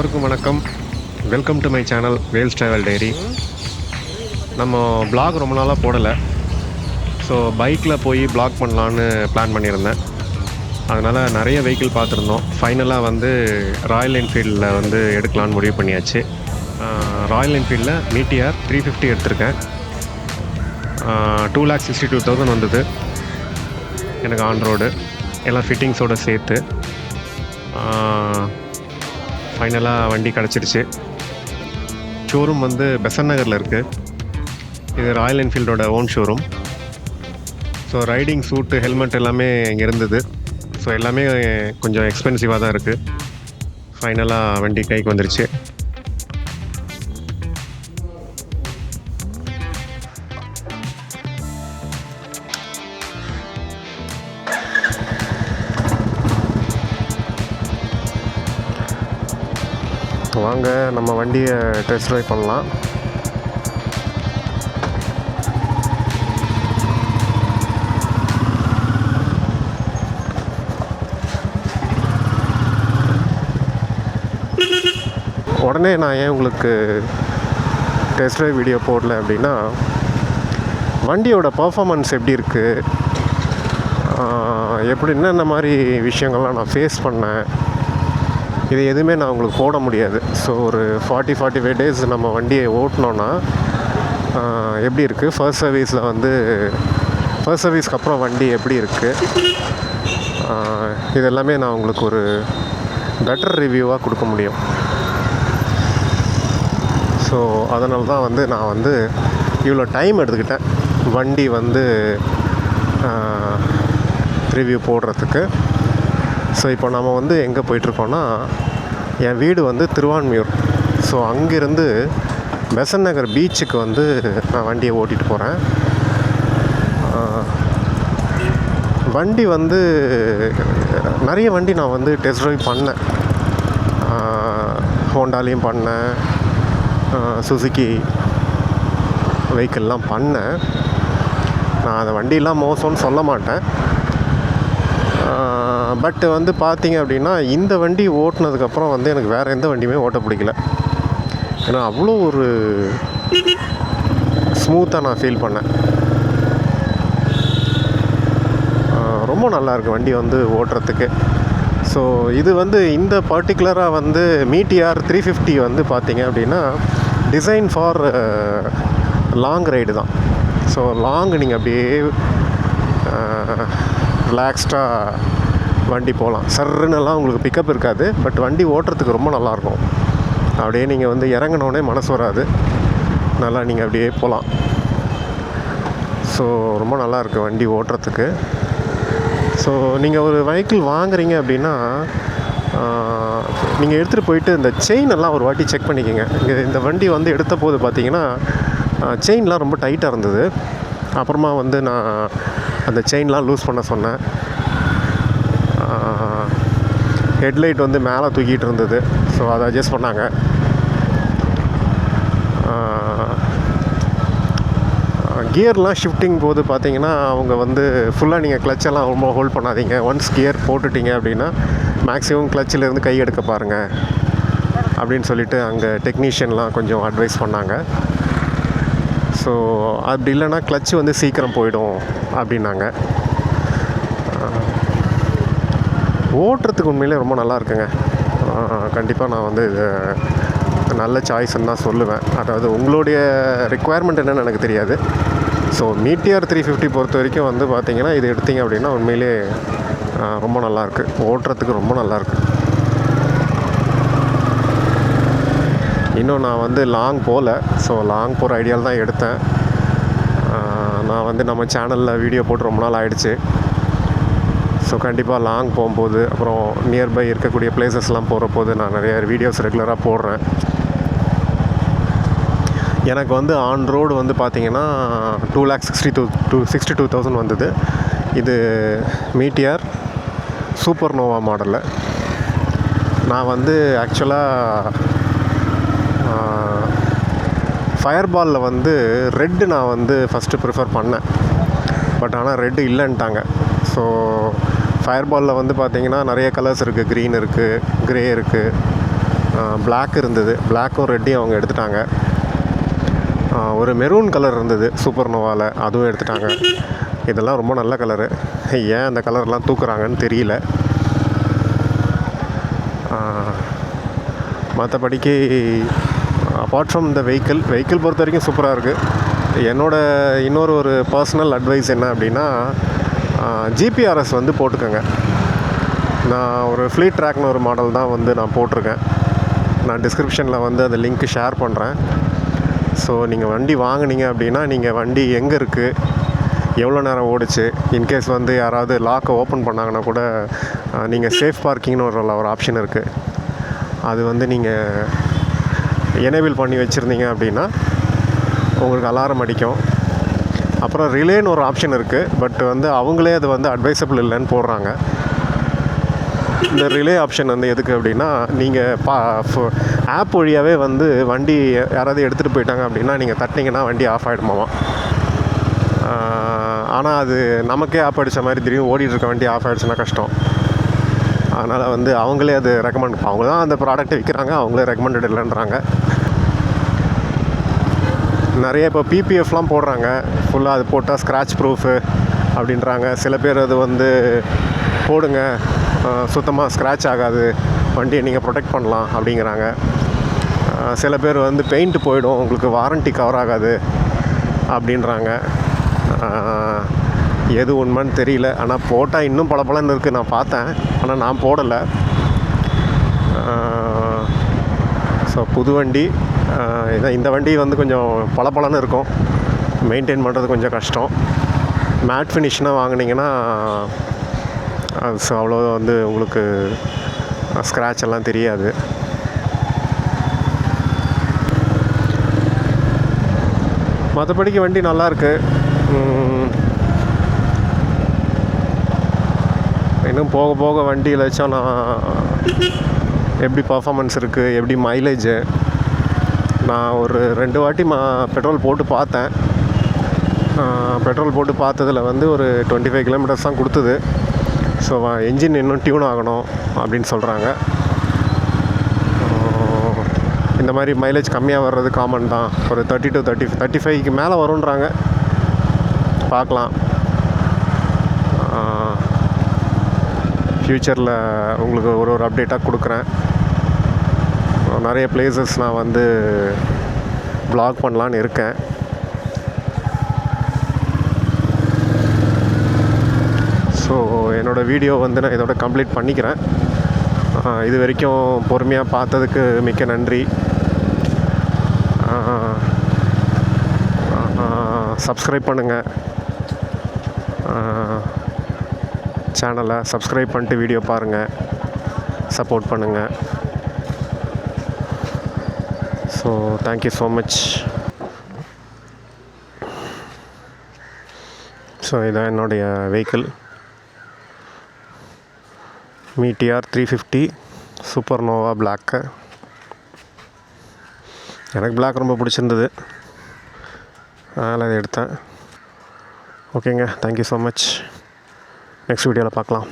எல்லோருக்கும் வணக்கம். Welcome to my channel Vels travel diary. நம்ம பிளாக் ரொம்ப நாளாக போடலை. ஸோ பைக்கில் போய் பிளாக் பண்ணலான்னு பிளான் பண்ணியிருந்தேன். அதனால் நிறைய வெஹிக்கிள் பார்த்துருந்தோம். ஃபைனலாக வந்து ராயல் என்ஃபீல்டில் வந்து எடுக்கலான்னு முடிவு பண்ணியாச்சு. ராயல் என்ஃபீல்டில் மீட்டியார் 350 எடுத்திருக்கேன். 2,62,000 வந்தது எனக்கு ஆன் ரோடு எல்லாம் ஃபிட்டிங்ஸோடு சேர்த்து. ஃபைனலாக வண்டி கிடச்சிருச்சு. ஷோரூம் வந்து பெசன் நகரில் இருக்குது. இது ராயல் என்ஃபீல்டோட own showroom. So riding suit, helmet எல்லாமே இங்கே இருந்தது. ஸோ எல்லாமே கொஞ்சம் எக்ஸ்பென்சிவாக தான் இருக்குது. ஃபைனலாக வண்டி கைக்கு வந்துருச்சு. வாங்க நம்ம வண்டியை டெஸ்ட் ட்ரைவ் பண்ணலாம். உடனே நான் ஏன் உங்களுக்கு டெஸ்ட் ட்ரைவ் வீடியோ போடல அப்படின்னா, வண்டியோட பர்ஃபார்மன்ஸ் எப்படி இருக்குது, எப்படி என்னென்ன மாதிரி விஷயங்கள்லாம் நான் ஃபேஸ் பண்ணேன், இது எதுவுமே நான் உங்களுக்கு போட முடியாது. ஸோ ஒரு 45 டேஸ் நம்ம வண்டியை ஓட்டினோன்னா எப்படி இருக்குது, ஃபர்ஸ்ட் சர்வீஸ்க்கு அப்புறம் வண்டி எப்படி இருக்குது, இதெல்லாமே நான் உங்களுக்கு ஒரு பெட்டர் ரிவ்யூவாக கொடுக்க முடியும். ஸோ அதனால தான் வந்து நான் வந்து இவ்வளோ டைம் எடுத்துக்கிட்டேன் வண்டி வந்து ரிவ்யூ போடுறதுக்கு. ஸோ இப்போ நம்ம வந்து எங்கே போயிட்டுருக்கோன்னா, என் வீடு வந்து திருவான்மியூர். ஸோ அங்கேருந்து பெசன் நகர் பீச்சுக்கு வந்து நான் வண்டியை ஓட்டிகிட்டு போகிறேன். வண்டி வந்து நிறைய வண்டி நான் வந்து டெஸ்ட் ட்ரைவ் பண்ணேன். ஹோண்டாலையும் பண்ணேன், சுசுக்கி வெஹிக்கிள்லாம் பண்ணேன். நான் அந்த வண்டியெலாம் மோசம்னு சொல்ல மாட்டேன். பட் வந்து பார்த்திங்க அப்படின்னா, இந்த வண்டி ஓட்டினதுக்கப்புறம் வந்து எனக்கு வேறு எந்த வண்டியுமே ஓட்ட பிடிக்கல. ஏன்னா அவ்வளோ ஒரு ஸ்மூத்தாக நான் ஃபீல் பண்ணேன். ரொம்ப நல்லாயிருக்கு வண்டி வந்து ஓட்டுறதுக்கு. ஸோ இது வந்து இந்த பர்டிகுலராக வந்து மீட்டியார் 350 வந்து பார்த்திங்க அப்படின்னா டிசைன் ஃபார் லாங் ரைடு தான். ஸோ லாங் நீங்கள் அப்படியே ரிலாக்ஸ்டாக வண்டி போகலாம். சர்னுலாம் உங்களுக்கு பிக்கப் இருக்காது, பட் வண்டி ஓட்டுறதுக்கு ரொம்ப நல்லாயிருக்கும். அப்படியே நீங்கள் வந்து இறங்கினோடனே மனசு வராது, நல்லா நீங்கள் அப்படியே போகலாம். ஸோ ரொம்ப நல்லாயிருக்கு வண்டி ஓட்டுறதுக்கு. ஸோ நீங்கள் ஒரு வெஹிக்கிள் வாங்குறீங்க அப்படின்னா, நீங்கள் எடுத்துகிட்டு போயிட்டு இந்த செயின் எல்லாம் ஒரு வாட்டி செக் பண்ணிக்கோங்க. இங்கே இந்த வண்டி வந்து எடுத்த போது பார்த்தீங்கன்னா செயின்லாம் ரொம்ப டைட்டாக இருந்தது. அப்புறமா வந்து நான் அந்த செயின்லாம் லூஸ் பண்ண சொன்னேன். ஹெட்லைட் வந்து மேலே தூக்கிட்டு இருந்தது. ஸோ அதை அட்ஜஸ்ட் பண்ணாங்க. கியர்லாம் ஷிஃப்டிங் போது பார்த்தீங்கன்னா அவங்க வந்து ஃபுல்லாக நீங்கள் கிளச்செல்லாம் ரொம்ப ஹோல்ட் பண்ணாதீங்க. ஒன்ஸ் கியர் போட்டுட்டிங்க அப்படின்னா மேக்ஸிமம் கிளச்சிலேருந்து கை எடுக்க பாருங்கள் அப்படின்னு சொல்லிவிட்டு அங்கே டெக்னீஷியன்லாம் கொஞ்சம் அட்வைஸ் பண்ணாங்க. ஸோ அப்படி இல்லைன்னா கிளச்சு வந்து சீக்கிரம் போயிடும் அப்படின்னாங்க. ஓட்டுறதுக்கு உண்மையிலே ரொம்ப நல்லா இருக்குங்க. கண்டிப்பாக நான் வந்து இது நல்ல சாய்ஸ்ன்னு தான் சொல்லுவேன். அதாவது உங்களுடைய ரெக்குவயர்மெண்ட் என்னென்னு எனக்கு தெரியாது. ஸோ மீட்டியார் 350 பொறுத்த வரைக்கும் வந்து பார்த்திங்கன்னா இது எடுத்திங்க அப்படின்னா உண்மையிலே ரொம்ப நல்லாயிருக்கு, ஓட்டுறதுக்கு ரொம்ப நல்லாயிருக்கு. இன்னும் நான் வந்து லாங் போகல. ஸோ லாங் போகிற ஐடியாவில் தான் எடுத்தேன். நான் வந்து நம்ம சேனலில் வீடியோ போட்டு ரொம்ப நாள் ஆகிடுச்சு. ஸோ கண்டிப்பாக லாங் போகும்போது, அப்புறம் நியர்பை இருக்கக்கூடிய பிளேசஸ்லாம் போகிறபோது நான் நிறைய வீடியோஸ் ரெகுலராக போடுறேன். எனக்கு வந்து ஆன் ரோடு வந்து பார்த்திங்கன்னா 2,62,000 வந்தது. இது மீட்டியார் சூப்பர் நோவா மாடலு. நான் வந்து ஆக்சுவலாக ஃபயர்பாலில் வந்து ரெட்டு நான் வந்து ஃபஸ்ட்டு ப்ரிஃபர் பண்ணேன். பட் ஆனால் ரெட்டு இல்லைன்ட்டாங்க. ஸோ ஃபயர்பாலில் வந்து பார்த்திங்கன்னா நிறைய கலர்ஸ் இருக்குது. க்ரீன் இருக்குது, க்ரே இருக்குது, பிளாக் இருந்தது, பிளாக்கும் ரெட்டையும் அவங்க எடுத்துட்டாங்க. ஒரு மெரூன் கலர் இருந்தது சூப்பர் நோவாவில், அதுவும் எடுத்துட்டாங்க. இதெல்லாம் ரொம்ப நல்ல கலரு, ஏன் அந்த கலர்லாம் தூக்குறாங்கன்னு தெரியல. மற்றபடிக்கு அப்பார்ட் ஃப்ரம் இந்த வெஹிக்கிள் பொறுத்த வரைக்கும் சூப்பராக இருக்குது. இன்னொரு ஒரு பர்சனல் அட்வைஸ் என்ன அப்படின்னா, ஜிபிஆர்எஸ் வந்து போட்டுக்கோங்க. நான் ஒரு ஃப்ளீட் ட்ராக்னு ஒரு மாடல் தான் வந்து நான் போட்டிருக்கேன். நான் டிஸ்கிரிப்ஷனில் வந்து அந்த லிங்க்கு ஷேர் பண்ணுறேன். ஸோ நீங்கள் வண்டி வாங்கினீங்க அப்படின்னா, நீங்கள் வண்டி எங்கே இருக்குது, எவ்வளோ நேரம் ஓடிச்சு, இன்கேஸ் வந்து யாராவது லாக்கை ஓப்பன் பண்ணாங்கன்னா கூட நீங்கள் சேஃப் பார்க்கிங்னு ஒரு ஆப்ஷன் இருக்குது. அது வந்து நீங்கள் எனேபிள் பண்ணி வச்சுருந்தீங்க அப்படின்னா உங்களுக்கு அலாரம் அடிக்கும். அப்புறம் ரிலேன்னு ஒரு ஆப்ஷன் இருக்குது, பட் வந்து அவங்களே அது வந்து அட்வைசபிள் இல்லைன்னு போடுறாங்க. இந்த ரிலே ஆப்ஷன் வந்து எதுக்கு அப்படின்னா, நீங்கள் ஆப் வழியாகவே வந்து வண்டி யாராவது எடுத்துகிட்டு போயிட்டாங்க அப்படின்னா நீங்கள் தட்டிங்கன்னா வண்டி ஆஃப் ஆகிடுமாமா. ஆனால் அது நமக்கே ஆஃப் அடித்த மாதிரி திடீர்னு ஓடிட்டுருக்க வண்டி ஆஃப் ஆகிடுச்சுன்னா கஷ்டம். அதனால் வந்து அவங்களே அது ரெக்கமெண்ட், அவங்க தான் அந்த ப்ராடக்ட்டை விற்கிறாங்க, அவங்களே ரெக்கமெண்டட் இல்லைன்றாங்க. நிறைய இப்போ பிபிஎஃப்லாம் போடுறாங்க, ஃபுல்லாக அது போட்டால் ஸ்க்ராட்ச் ப்ரூஃபு அப்படின்றாங்க. சில பேர் அது வந்து போடுங்க, சுத்தமாக ஸ்க்ராட்ச் ஆகாது, வண்டியை நீங்கள் ப்ரொடெக்ட் பண்ணலாம் அப்படிங்கிறாங்க. சில பேர் வந்து பெயிண்ட் போயிடும், உங்களுக்கு வாரண்ட்டி கவர் ஆகாது அப்படின்றாங்க. எது உண்மைன்னு தெரியல. ஆனால் போட்டால் இன்னும் பளபளன்னு இருக்குது, நான் பார்த்தேன், ஆனால் நான் போடலை. ஸோ புது வண்டி இந்த வண்டி வந்து கொஞ்சம் பளபளன்னு இருக்கும், மெயின்டைன் பண்ணுறது கொஞ்சம் கஷ்டம். மேட் ஃபினிஷ்னால் வாங்கினீங்கன்னா ஸோ அவ்வளோ வந்து உங்களுக்கு ஸ்க்ராட்ச் எல்லாம் தெரியாது. மற்றபடிக்கு வண்டி நல்லாயிருக்கு. இன்னும் போக போக வண்டியில் வச்சா நான் எப்படி பர்ஃபார்மன்ஸ் இருக்குது, எப்படி மைலேஜு, நான் ஒரு 2 வாட்டி பெட்ரோல் போட்டு பார்த்தேன். பெட்ரோல் போட்டு பார்த்ததில் வந்து ஒரு 25 கிலோமீட்டர்ஸ் தான் கொடுத்தது. ஸோ என்ஜின் இன்னும் டியூன் ஆகணும் அப்படின்னு சொல்கிறாங்க. இந்த மாதிரி மைலேஜ் கம்மியாக வர்றது காமன் தான், ஒரு 30 to 35க்கு மேலே வருன்றாங்க, பார்க்கலாம். ஃப்யூச்சரில் உங்களுக்கு ஒரு அப்டேட்டாக கொடுக்குறேன். நிறைய பிளேசஸ் நான் வந்து வ்ளாக் பண்ணலான்னு இருக்கேன். ஸோ என்னோடய வீடியோ வந்து நான் இதோட கம்ப்ளீட் பண்ணிக்கிறேன். இது வரைக்கும் பொறுமையாக பார்த்ததுக்கு மிக்க நன்றி. சப்ஸ்கிரைப் பண்ணுங்கள், சேனலை சப்ஸ்கிரைப் பண்ணிட்டு வீடியோ பாருங்கள், சப்போர்ட் பண்ணுங்கள். So thank you so much. So இதான் என்னுடைய vehicle, Meteor 350 Supernova black. எனக்கு பிளாக் ரொம்ப பிடிச்சிருந்தது, அதனால் அதை எடுத்தேன். ஓகேங்க, தேங்க்யூ ஸோ மச். நெக்ஸ்ட் வீடியோவில் பார்க்கலாம்.